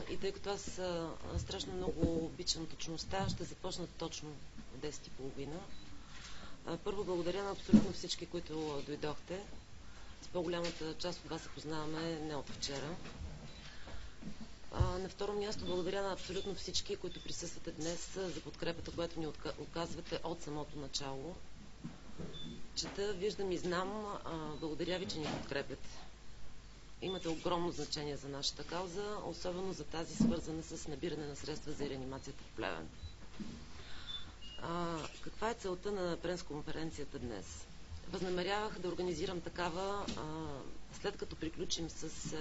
И тъй като аз страшно много обичам точността, ще започна точно в 10:30. Първо благодаря на абсолютно всички, които дойдохте. С по-голямата част от вас се познаваме не от вчера. На второ място благодаря на абсолютно всички, които присъствате днес, за подкрепата, която ни оказвате от самото начало. Чета, виждам и знам. Благодаря ви, че ни подкрепяте. Имате огромно значение за нашата кауза, особено за тази свързана с набиране на средства за реанимацията в Плевен. Каква е целта на пресконференцията днес? Възнамерявах да организирам такава, след като приключим с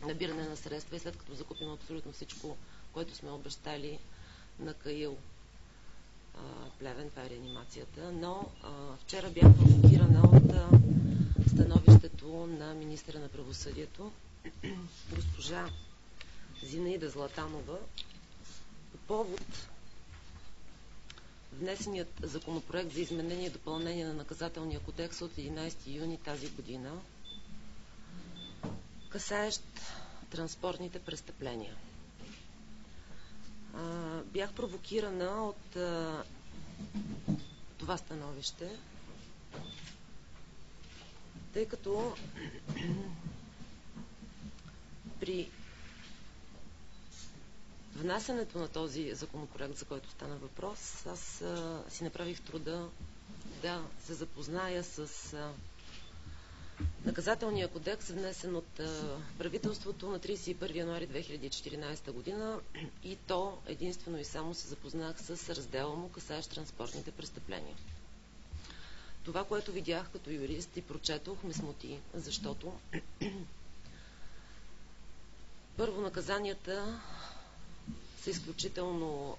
набиране на средства и след като закупим абсолютно всичко, което сме обещали на КАИЛ Плевен, това е реанимацията, но вчера бях провокирана от становището на министъра на правосъдието, госпожа Зинаида Златанова, по повод внесеният законопроект за изменение и допълнение на наказателния кодекс от 11 юни тази година, касаещ транспортните престъпления. Бях провокирана от това становище, тъй като при внасянето на този законопроект, за който стана въпрос, аз си направих труда да се запозная с наказателния кодекс, внесен от правителството на 31 януари 2014 година, и то единствено и само се запознах с раздела му, касаещ транспортните престъпления. Това, което видях като юрист и прочетох, ме смути, защото първо, наказанията са изключително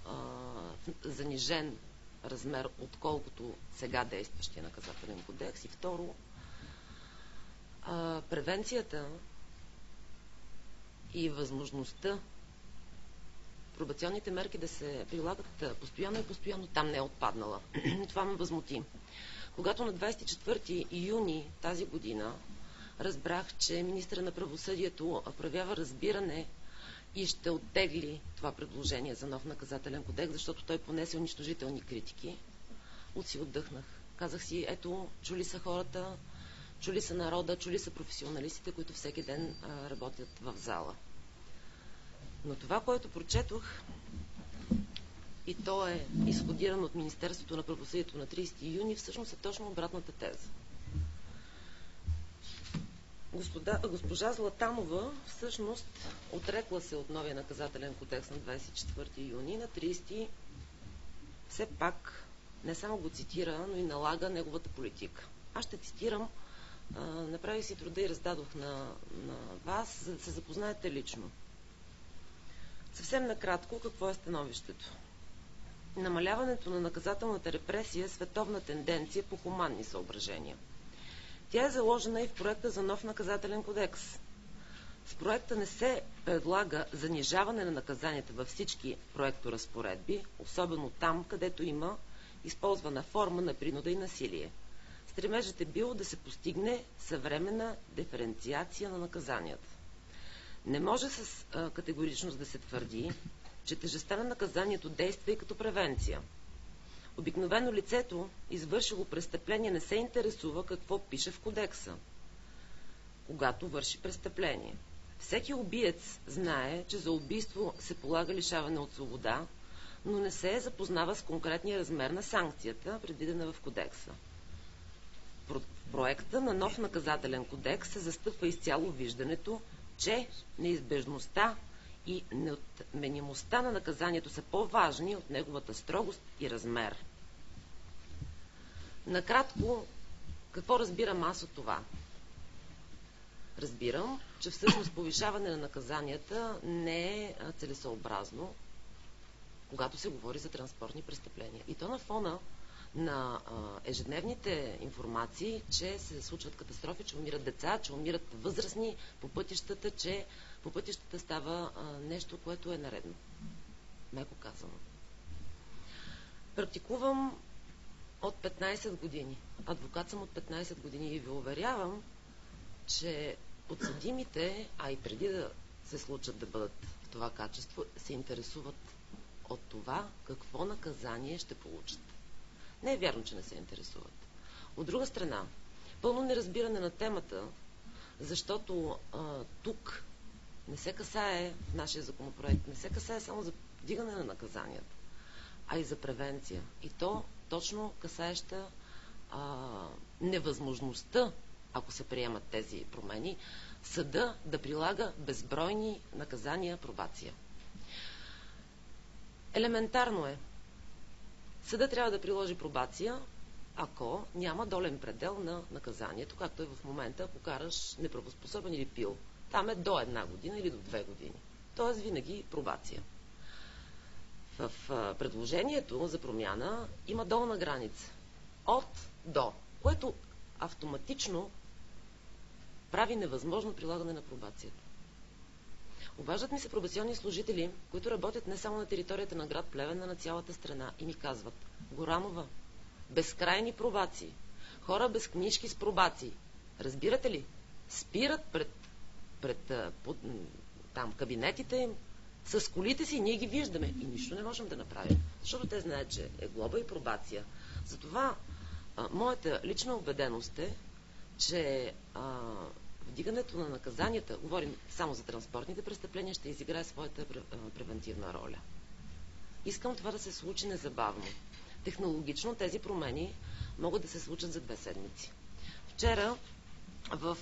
занижен размер, отколкото сега действащия наказателен кодекс, и второ, превенцията и възможността пробационните мерки да се прилагат постоянно и постоянно там не е отпаднала. Това ме възмути. Когато на 24 юни тази година разбрах, че министъра на правосъдието проявява разбиране и ще оттегли това предложение за нов наказателен кодекс, защото той понесе унищожителни критики, си отдъхнах. Казах си, ето, чули са хората, чули са народа, чули са професионалистите, които всеки ден работят в зала. Но това, което прочетох, и то е изходирано от Министерството на правосъдието на 30 юни, всъщност е точно обратната теза. Госпожа Златанова всъщност отрекла се от новия наказателен кодекс на 24 юни, на 30 все пак не само го цитира, но и налага неговата политика. Аз ще цитирам, направих си труда и раздадох на вас, за да се запознаете лично. Съвсем накратко, какво е становището? Намаляването на наказателната репресия е световна тенденция по хуманни съображения. Тя е заложена и в проекта за нов наказателен кодекс. В проекта не се предлага занижаване на наказанията във всички проекторазпоредби, особено там, където има използвана форма на принуда и насилие. Стремежът е бил да се постигне съвременна диференциация на наказанията. Не може с категоричност да се твърди, че тежестта на наказанието действа и като превенция. Обикновено лицето, извършило престъпление, не се интересува какво пише в кодекса, когато върши престъпление. Всеки убиец знае, че за убийство се полага лишаване от свобода, но не се запознава с конкретния размер на санкцията, предвидена в кодекса. В проекта на нов наказателен кодекс се застъпва изцяло виждането, че неизбежността и неотменимостта на наказанието са по-важни от неговата строгост и размер. Накратко, какво разбирам аз от това? Разбирам, че всъщност повишаване на наказанията не е целесъобразно, когато се говори за транспортни престъпления. И то на фона на ежедневните информации, че се случват катастрофи, че умират деца, че умират възрастни по пътищата, че по пътищата става нещо, което е наредно. Меко казано. Практикувам от 15 години. Адвокат съм от 15 години и ви уверявам, че подсъдимите, а и преди да се случат да бъдат това качество се интересуват от това какво наказание ще получат. Не е вярно, че не се интересуват. От друга страна, пълно неразбиране на темата, защото тук не се касае в нашия законопроект, не се касае само за вдигане на наказанията, а и за превенция. И то точно касаеща невъзможността, ако се приемат тези промени, съда да прилага безбройни наказания, пробация. Елементарно е. Съда трябва да приложи пробация, ако няма долен предел на наказанието, както е в момента, ако караш неправоспособен или пил. Там е до 1 година или до 2 години. Тоест винаги пробация. В предложението за промяна има долна граница. От до, което автоматично прави невъзможно прилагане на пробацията. Обаждат ми се пробационни служители, които работят не само на територията на град Плевен, а на цялата страна и ми казват: Горанова, безкрайни пробации, хора без книжки с пробации. Разбирате ли? Спират пред там кабинетите им с колите си, ние ги виждаме и нищо не можем да направим, защото те знаят, че е глоба и пробация. Затова моята лична убеденост е, че вдигането на наказанията, говорим само за транспортните престъпления, ще изиграе своята превентивна роля. Искам това да се случи незабавно. Технологично тези промени могат да се случат за 2 седмици. Вчера в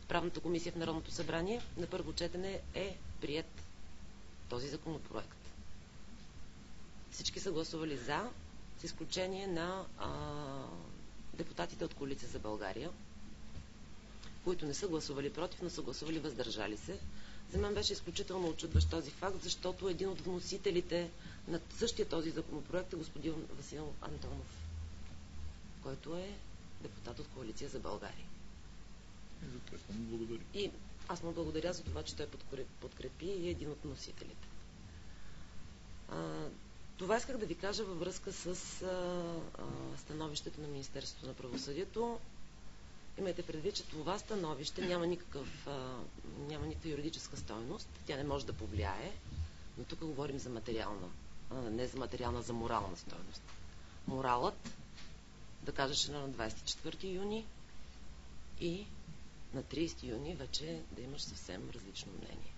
Правната комисия в Народното събрание на първо четене е приет този законопроект. Всички са гласували за, с изключение на депутатите от Коалиция за България, които не са гласували против, но са гласували въздържали се. За мен беше изключително очудващ този факт, защото един от вносителите на същия този законопроект е господин Васил Антонов, който е депутат от Коалиция за България. И аз му благодаря за това, че той подкрепи и е един от носителите. Това исках да ви кажа във връзка с становището на Министерството на правосъдието. Имайте предвид, че това становище няма никаква юридическа стойност. Тя не може да повлияе, но тук говорим за материална, не за материална, за морална стойност. Моралът да кажеш на 24 юни и на 30 юни вече да имаш съвсем различно мнение.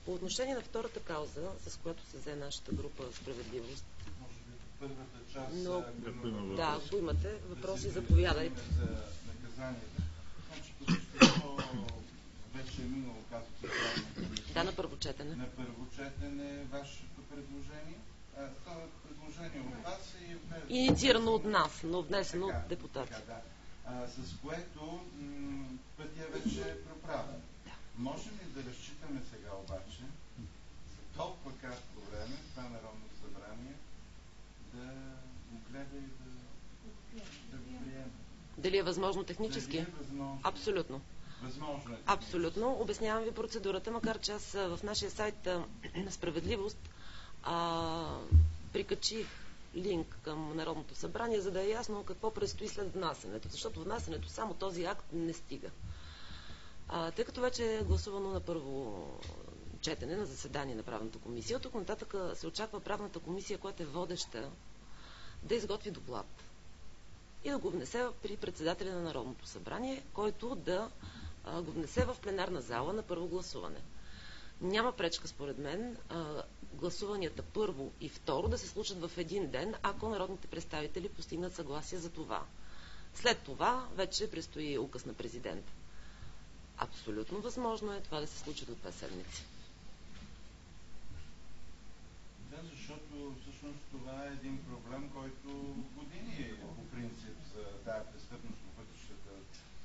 По отношение на втората кауза, с която се взе нашата група Справедливост, може би първата част, но, да, ако имате въпроси, заповядайте. За наказанията. Значи, по същество вече е минало, казвате, да, на първо четене. На първо четене вашето предложение. Това предложение от вас е инициирано от нас, но внесено от депутати. Да. С което пътя вече е проправен. Да. Можем ли да разчитаме сега обаче за толкова кратко време това Народно събрание да го гледа и да го приеме? Дали е възможно технически? Дали е възможно? Абсолютно. Възможно е. Абсолютно. Обяснявам ви процедурата, макар че аз в нашия сайт на Справедливост прикачих линк към Народното събрание, за да е ясно какво предстои след внасянето, защото внасянето само този акт не стига. Тъй като вече е гласувано на първо четене на заседание на Правната комисия, тук нататък се очаква Правната комисия, която е водеща, да изготви доклад и да го внесе при председателя на Народното събрание, който да го внесе в пленарна зала на първо гласуване. Няма пречка, според мен, гласуванията първо и второ да се случат в един ден, ако народните представители постигнат съгласие за това. След това вече предстои указ на президента. Абсолютно възможно е това да се случи до 2 седмици. Да, защото всъщност това е един проблем, който години по принцип за тази престъпност по пътищата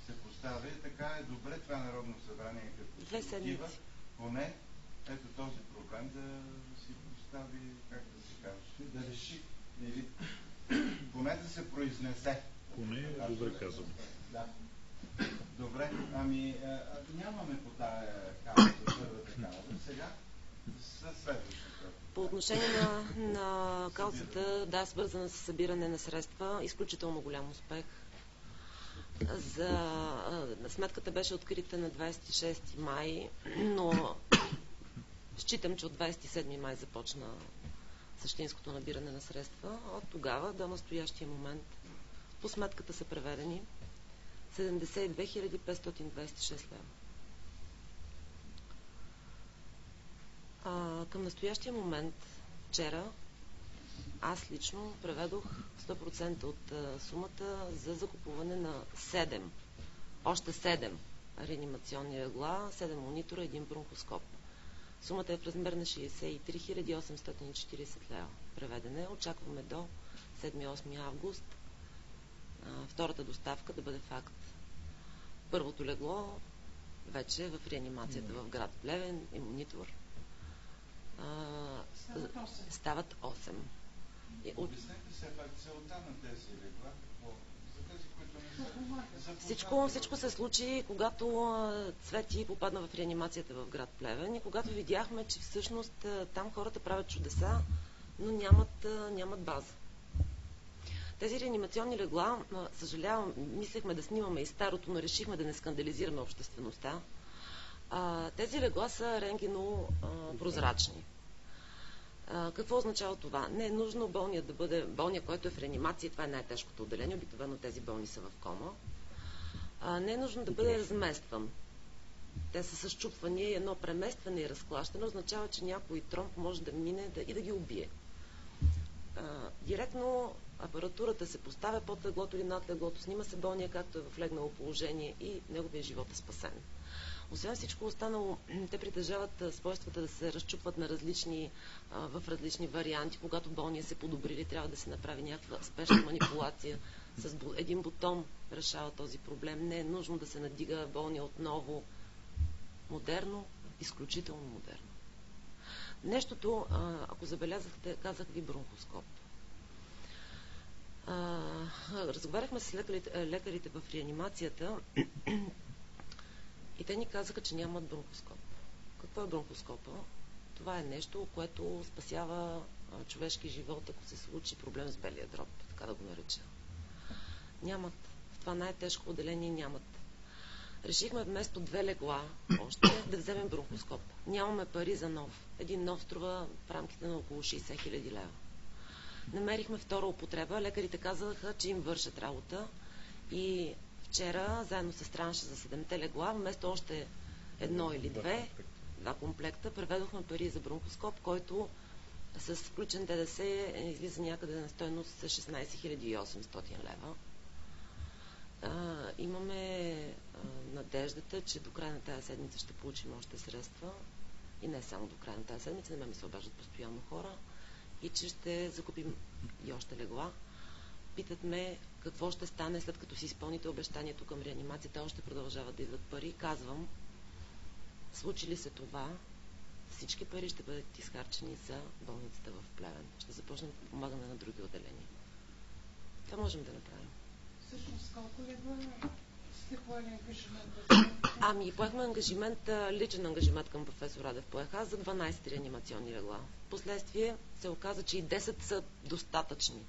се поставя. И така е добре това Народно събрание като 2 седмици. Поне ето този проблем да си постави, как да се каже, да реши или поне да се произнесе. Поне е добре казано. Да. Добре, нямаме по тая кауза, първата кауза. Сега със следващата. По отношение на каузата, да, свързана с събиране на средства, изключително голям успех. Сметката беше открита на 26 май, но считам, че от 27 май започна същинското набиране на средства. От тогава до настоящия момент по сметката са преведени 72 526 лева. Към настоящия момент, вчера, аз лично преведох 100% от сумата за закупуване на 7, още 7 реанимационни легла, 7 монитора, 1 бронхоскоп. Сумата е в размер на 63 840 лева. Преведене. Очакваме до 7-8 август втората доставка да бъде факт. Първото легло вече в реанимацията в град Плевен и монитор. Стават 8. Обяснете се пак целта на тези легла, за тези, които не са... Всичко се случи, когато Цвети попадна в реанимацията в град Плевен и когато видяхме, че всъщност там хората правят чудеса, но нямат база. Тези реанимационни легла, съжалявам, мислехме да снимаме и старото, но решихме да не скандализираме обществеността. Тези легла са рентгено-прозрачни. Какво означава това? Не е нужно болният да бъде болният, който е в реанимация, това е най-тежкото отделение, обикновено тези болни са в кома. Не е нужно да бъде разместван. Те са с счупвания и едно преместване и разклащане означава, че някой тромб може да мине и да ги убие. Директно апаратурата се поставя под леглото или над леглото, снима се болния както е в легнало положение и неговия живот е спасен. Освен всичко останало, те притежават свойствата да се разчупват на в различни варианти. Когато болния се подобрили, трябва да се направи някаква спешна манипулация. С един бутон решава този проблем. Не е нужно да се надига болния отново. Модерно, изключително модерно. Нещото, ако забелязахте, казах ви бронхоскоп. Разговаряхме с лекарите в реанимацията и те ни казаха, че нямат бронхоскоп. Какво е бронхоскопа? Това е нещо, което спасява човешки живот, ако се случи проблем с белия дроб, така да го нареча. Нямат. В това най-тежко отделение нямат. Решихме вместо 2 легла още да вземем бронхоскоп. Нямаме пари за нов. Един нов струва в рамките на около 60 000 лева. Намерихме втора употреба. Лекарите казаха, че им вършат работа и вчера, заедно с транша за 7-те легла, вместо още 1 или 2 комплекта, преведохме пари за бронхоскоп, който с включен ДДС излиза някъде на стойност 16 800 лева. Имаме надеждата, че до края на тази седмица ще получим още средства и не само до края на тази седмица, на мен ми се обаждат постоянно хора и че ще закупим и още легла. Питат ме какво ще стане след като си изпълните обещанието към реанимацията, още продължават да идват пари. Казвам, случи ли се това, всички пари ще бъдат изхарчени за болницата в Плевен. Ще започнем помагане на други отделения. Това можем да направим. Всъщност колко легла сте поели ангажимент? Поехме ангажимент, личен ангажимент към професор Радев поеха за 12 реанимационни легла. Впоследствие се оказа, че и 10 са достатъчни.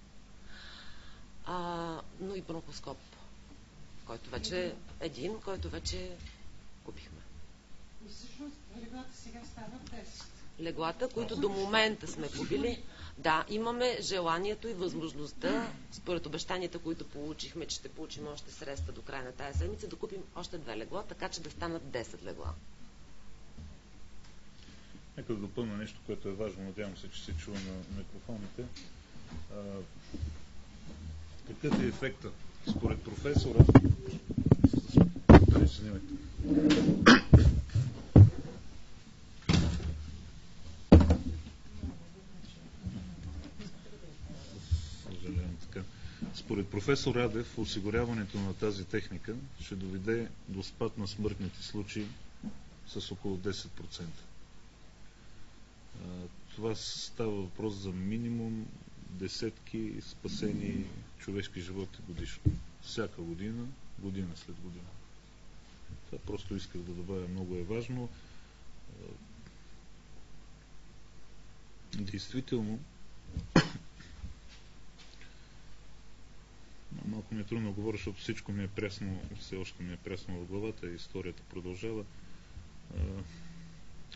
Но и бронхоскоп, който вече купихме. И всъщност леглата сега стават 10. Леглата, които до момента сме купили, да, имаме желанието и възможността, според обещанията, които получихме, че ще получим още средства до края на тая седмица, да купим още 2 легла, така че да станат 10 легла. Нека да допълня нещо, което е важно. Надявам се, че се чува на микрофоните. Какъв е ефекта? Според професора... Според професор Радев, осигуряването на тази техника ще доведе до спад на смъртните случаи с около 10%. Това става въпрос за минимум десетки спасени човешки животи годишно. Всяка година, година след година. Това просто исках да добавя, много е важно. Действително, малко ми е трудно да говоря, защото всичко ми е пресно, все още ми е пресно в главата и историята продължава.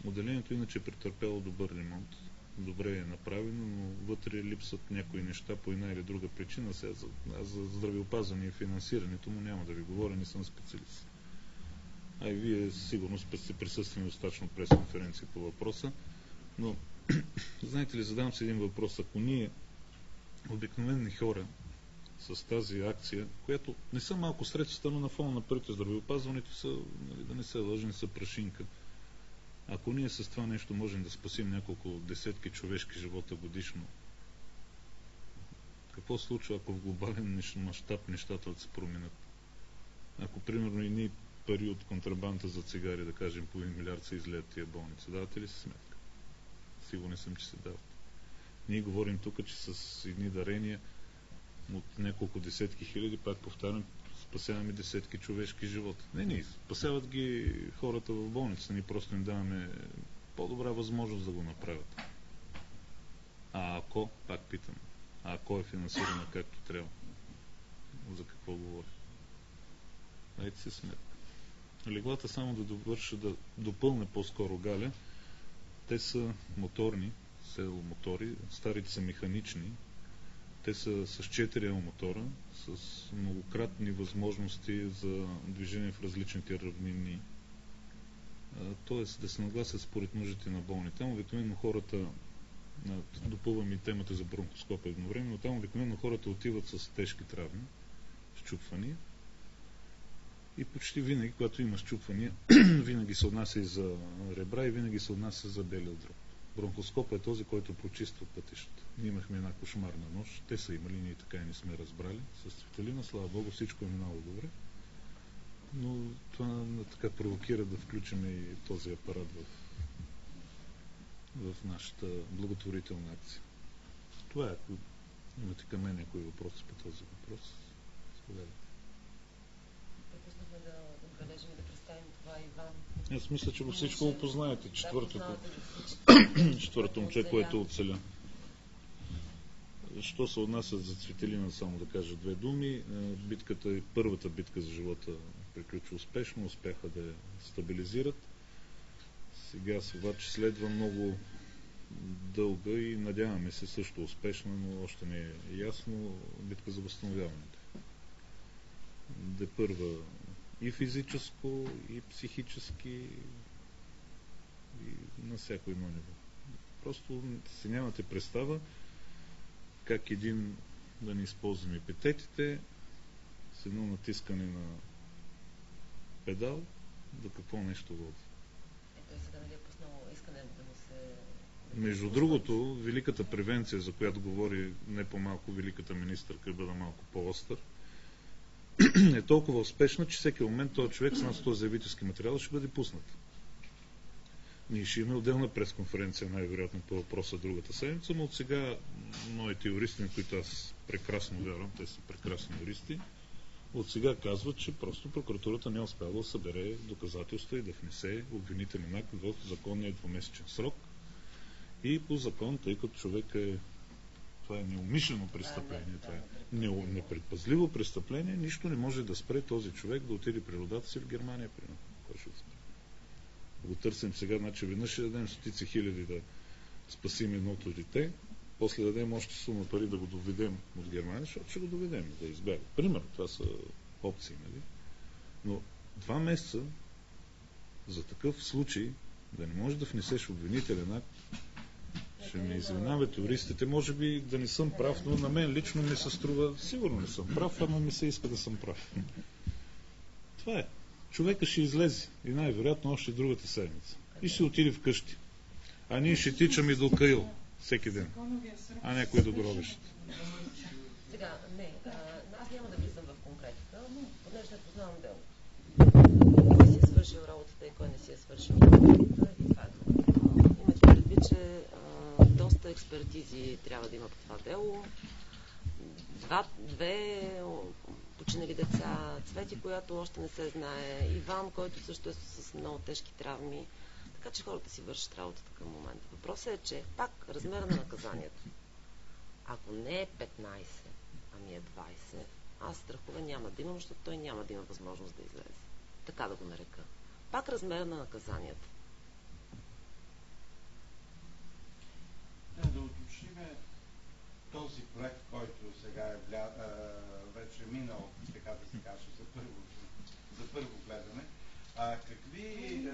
Отделението иначе е претърпяло добър ремонт. Добре е направено, но вътре липсват някои неща по една или друга причина. Сега за здравеопазване и финансирането му няма да ви говоря, не съм специалист. А и вие сигурно сте присъствали достатъчно пресконференции по въпроса. Но, знаете ли, задавам се един въпрос. Ако ние, обикновени хора, с тази акция, която не са малко средства, но на фона на парите здравеопазването са, нали, да не се лъжи, са прашинка. Ако ние с това нещо можем да спасим няколко десетки човешки живота годишно, какво случва, ако в глобален мащаб нещата да се променят? Ако, примерно, и ние пари от контрабанда за цигари, да кажем, по 1 милиард се излеят тия болници, давате ли си сметка? Сигурен съм, че се дават. Ние говорим тук, че с едни дарения от няколко десетки хиляди, пак повтарям, спасяваме десетки човешки живота. Не, спасяват ги хората в болница. Ние просто им даваме по-добра възможност да го направят. А ако, пак питам, ако е финансирано както трябва, за какво говоря? Дайте си сметка. Леглата, само да довърша, да допълня по-скоро Галя, те са моторни, мотори, старите са механични, те са с 4 мотора, с многократни възможности за движение в различните равнини. Тоест да се нагласят според нуждите на болните. Там обикновено хората, допълвам и темата за бронхоскопа едновременно, но там обикновено хората отиват с тежки травми, счупвания. И почти винаги, когато има счупвания, винаги се отнася и за ребра и винаги се отнася за белия дроб. Бронхоскоп е този, който почиства пътищата. Ние имахме една кошмарна нощ. Те са имали, ние така и не сме разбрали. С Цветелина, слава Богу, всичко е минало добре. Но това така провокира да включим и този апарат в нашата благотворителна акция. Това е, ако имате към мен някои въпроси по този въпрос. Споделяйте. Пропуснахме да отбележим и да представим това Иван. Аз мисля, че всичко го познаете. Четвърто момче, което оцеля. Що се отнася за Цветелина, само да кажа 2 думи. Битката, първата битка за живота приключи успешно, успяха да я стабилизират. Сега обаче следва много дълга и надяваме се също успешна, но още не е ясно, битка за възстановяването. Да първа и физическо, и психически, и на всяко едно ниво. Просто си нямате представа как един, да не използвам епитетите, с едно натискане на педал, до какво нещо води. Ето сега нали е пуснало искане да му се... Между другото, великата превенция, за която говори не по-малко великата министърка, бъда малко по-остър, е толкова успешна, че всеки момент този човек с нас този заявителски материал ще бъде пуснат. Ние ще имаме отделна пресконференция, най-вероятно по въпроса другата седмица, но от сега моите юристи, на които аз прекрасно вярвам, те са прекрасни юристи, от сега казват, че просто прокуратурата не е успяла да събере доказателства и да внесе обвинителен акт в законния 2-месечен срок. И по закон, тъй като човек това е неумишлено престъпление, това е непредпазливо престъпление, нищо не може да спре този човек да отиде при родата си в Германия, примерно. Кой ще спре? Го търсим сега, значи веднъж ще дадем стотици хиляди да спасим едното дете, после дадем още сума пари да го доведем от Германия, защото ще го доведем, да избяга. Примерно, това са опции, нали? Но 2 месеца за такъв случай да не можеш да внесеш обвинителен акт, ще ме извинават юристите, може би да не съм прав, но на мен лично ми се струва, сигурно не съм прав, ама ми се иска да съм прав. Това е. Човека ще излезе и най-вероятно още другата седмица. И ще отиде вкъщи. А ние ще тичаме до Каил всеки ден. А някой до гробището. Сега, аз няма да влизам в конкретика, но понеже не познавам дело. Кой си е свършил работата и кой не си е свършил работата и това е друго. Имате предвид, че доста експертизи трябва да има по това дело. 2 починали деца, Цвети, която още не се знае, Иван, който също е с много тежки травми. Така че хората си вършат работата към момента. Въпросът е, че пак размера на наказанието, ако не е 15, ами е 20, Аз страхове няма да имам, защото той няма да има възможност да излезе. Така да го нарека. Пак размера на наказанията. Да уточним този проект, който сега вече е минал, така да се каже, за първо гледане. Какви...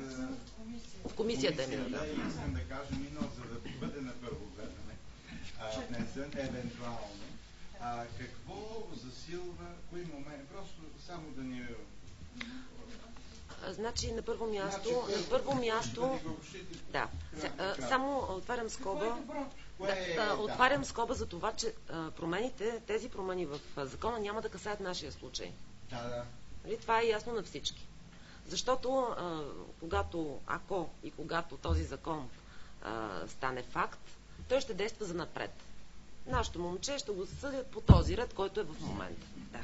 В комисията е минал, да. Искам да кажа минал, за да бъде на първо гледане. Внесен, евентуално. Какво засилва, кои моменти? Просто само да ни... Значи, на първо място, да, само отварям скоба. Отварям скоба за това, че тези промени в закона няма да касаят нашия случай. Да. Това е ясно на всички. Защото когато този закон стане факт, той ще действа за напред. Нашето момче ще го съдят по този ред, който е в момента. Да.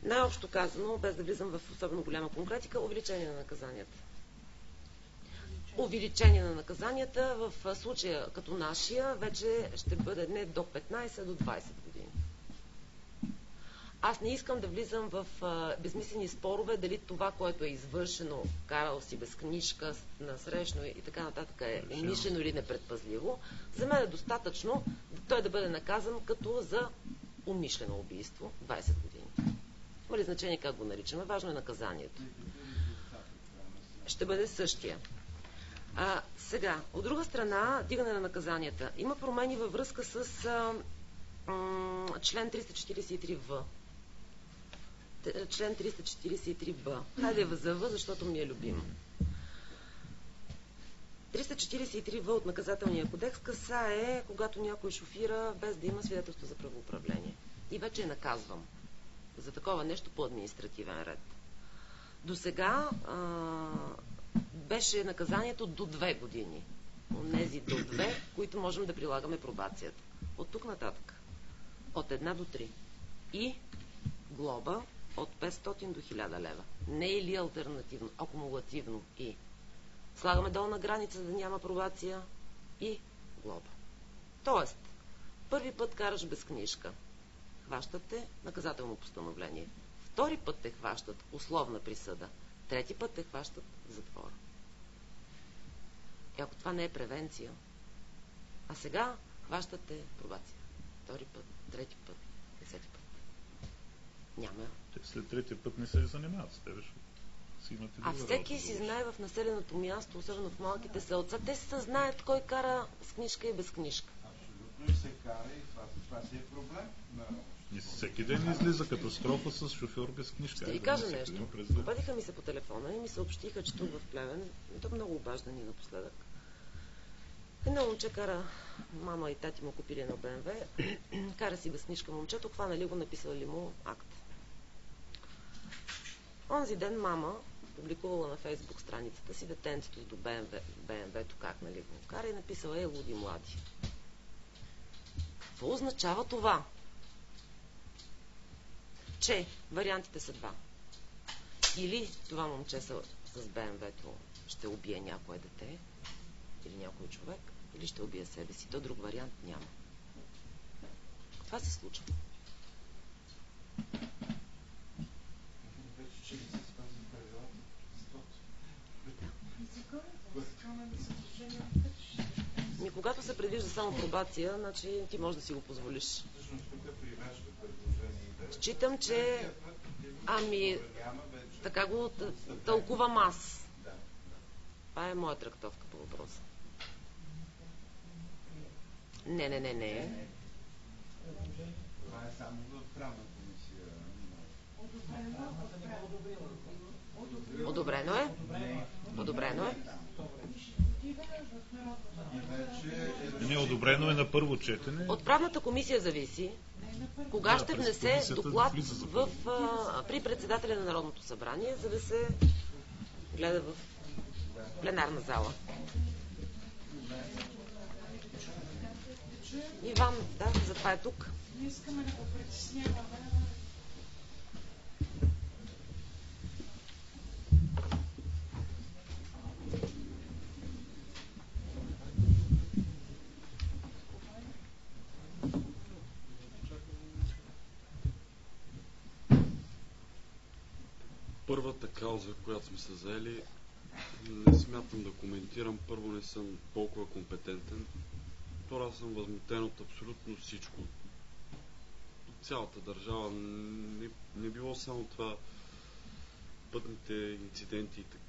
Най-общо казано, без да влизам в особено голяма конкретика, увеличение на наказанията. Увеличение на наказанията в случая като нашия вече ще бъде не до 15, а до 20 години. Аз не искам да влизам в безмислени спорове, дали това, което е извършено, карал си без книжка, насрещно и така нататък е умишлено или непредпазливо. За мен е достатъчно той да бъде наказан като за умишлено убийство 20 години. Има ли значение как го наричаме? Важно е наказанието. Ще бъде същия. Сега, от друга страна, дигане на наказанията. Има промени във връзка с член 343В. Член 343Б. Хайде за В, защото ми е любим. 343В от наказателния кодекс касае, когато някой шофира без да има свидетелство за правоуправление. И вече е наказвам за такова нещо по административен ред. До сега беше наказанието до 2 години. Онези до 2, които можем да прилагаме пробацията. От тук нататък. От 1 до 3. И глоба от 500 до 1000 лева. Не или алтернативно, акумулативно и. Слагаме долна граница да няма пробация и глоба. Тоест, първи път караш без книжка. Хващат те наказателно постановление. Втори път те хващат условна присъда. Трети път те хващат затвора. И ако това не е превенция, а сега хващате пробация. Втори път, трети път, 10 път. Няма. Те след третия път не се занимават с тебе, си имате друга работа. Всеки си знае в населеното място, особено в малките селца, те се знаят кой кара с книжка и без книжка. Абсолютно и се кара и това си е проблем. И всеки ден излиза катастрофа с шофьор без книжка. Ще ви кажа нещо. Обадиха ми се по телефона и ми съобщиха, че тук в Плевен, и то много обаждани напоследък, едно момче кара, мама и тати му купили едно БМВ, кара си без книжка момчето, хванали го, написали му акт. Онзи ден мама публикувала на Фейсбук страницата си детенцето до БМВ-то как нали го кара и написала луди млади. Какво означава това? Че вариантите са два. Или това момче с БМВ-то ще убие някое дете или някой човек, или ще убие себе си. То друг вариант няма. Това се случва. Когато се предвижда само пробация, значи ти можеш да си го позволиш. Считам, че така го тълкувам аз. Това е моя трактовка по въпроса. Не. Това е само в правна комисия. Одобрено е? Одобрено е? Не, одобрено е на първо четене. От правната комисия зависи кога ще внесе доклад при председателя на Народното събрание, за да се гледа в пленарна зала. Иван, да, затова е тук. Не искаме да го притесняваме. първата кауза, която сме се заели, не смятам да коментирам. Първо, не съм толкова компетентен. Второ, аз съм възмутен от абсолютно всичко. Цялата държава, не било само това, пътните инциденти и така.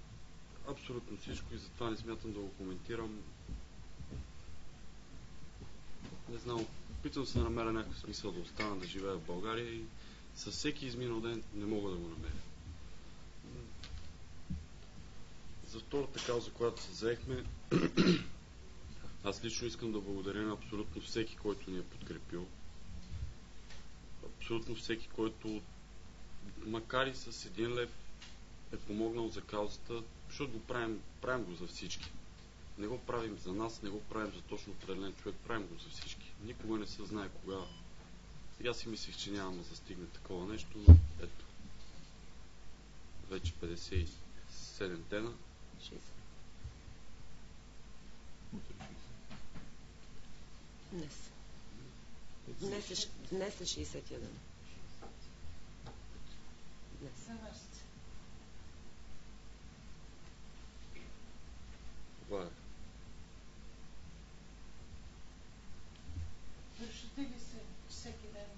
Абсолютно всичко, и затова не смятам да го коментирам. Не знам, опитвам се да намеря някакъв смисъл да остана да живея в България и със всеки изминал ден не мога да го намеря. За втората кауза, която се заехме, аз лично искам да благодаря на абсолютно всеки, който ни е подкрепил. Абсолютно всеки, който макар и с 1 лев е помогнал за каузата, защото го правим го за всички. Не го правим за нас, не го правим за точно определен човек, правим го за всички. Никога не се знае кога. И аз си мислих, че няма да застигне такова нещо, но ето. Вече 57 дена. 60. Днес е 61. Днес. За вас. Това е. Връщате ли се всеки ден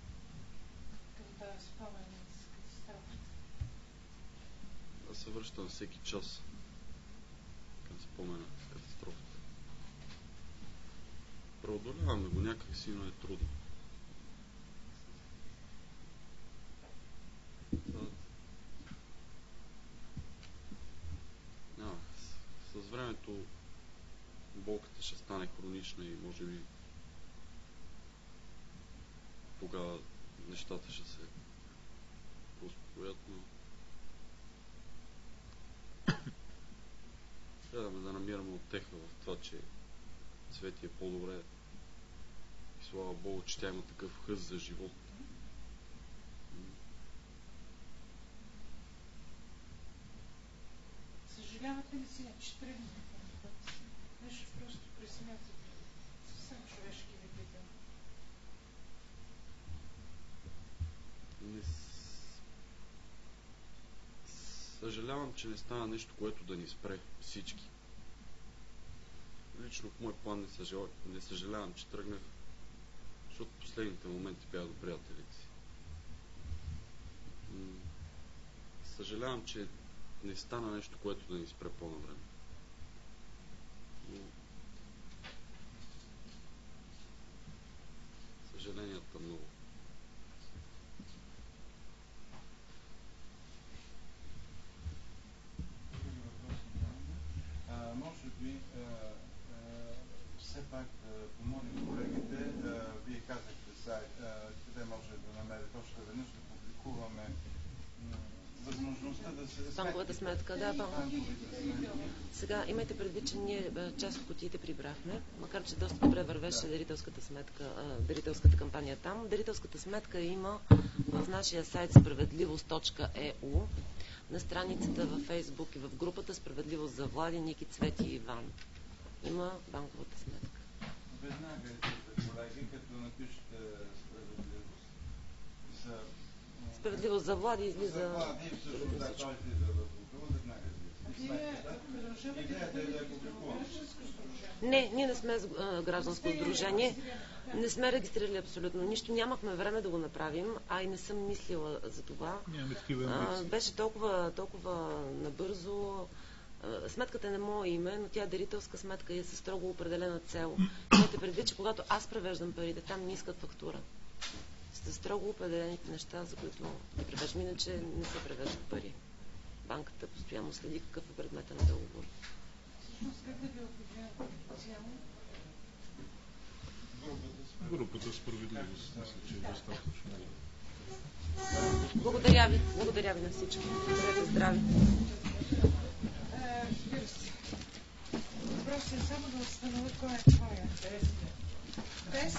към този спомен с катастрофата? Аз се връщам всеки час към спомена с катастрофата. Преодоляваме го някак си, но е трудно. С времето болката ще стане хронична и може би тогава нещата ще се успокоят, но трябва да намираме утеха в това, че Цвети е по-добре и слава Богу, че тя има такъв хъст за живот. Съжалявате ли сега, че тръгнете към път? Нещо просто пресмятате. Съвсем човешки ви питам. Съжалявам, че не стана нещо, което да ни спре всички. Лично в мой план не съжалявам, че тръгнах, защото последните моменти бях до приятелите си. Съжалявам, че не стана нещо, което да ни спре по-навреме. Но съжаленията много. Може би все пак да помолим колегите. Вие казахте сайт, къде може да намерите още веднъж да публикуваме възможността да се... Банковата сметка, да, банковата сметка. Сега имайте предвид, че ние част от кутиите прибрахме, макар че доста добре вървеше дарителската сметка, дарителската кампания там. Дарителската сметка има в нашия сайт справедливост.eu, на страницата във Фейсбук и в групата Справедливост за Влади, Ники, Цвети и Иван. Има банковата сметка. Веднага идете, колеги, като напишете справедливост за... Справедливост за Влади излиза... За Влади, всъщност, да, той излиза в Google, веднага излиза. Идеята е да я публикуваме. Не, ние не сме гражданско сдружение. Не сме регистрирали абсолютно нищо. Нямахме време да го направим, а и не съм мислила за това. Беше толкова набързо. Сметката е на мое име, но тя е дарителска сметка и е със строго определена цел. Имайте предвид, че когато аз превеждам парите, там не искат фактура. С строго определените неща, за които да превеждам. Иначе не се превеждат пари. Банката постоянно следи какъв е предмета на договор. Всъщност как да ви определям официално? Групата Справедливост. Мисля, че е достатъчно. Благодаря ви на всички. Бъдете здрави. Въпросът е само да установя кой е твоя. Тест.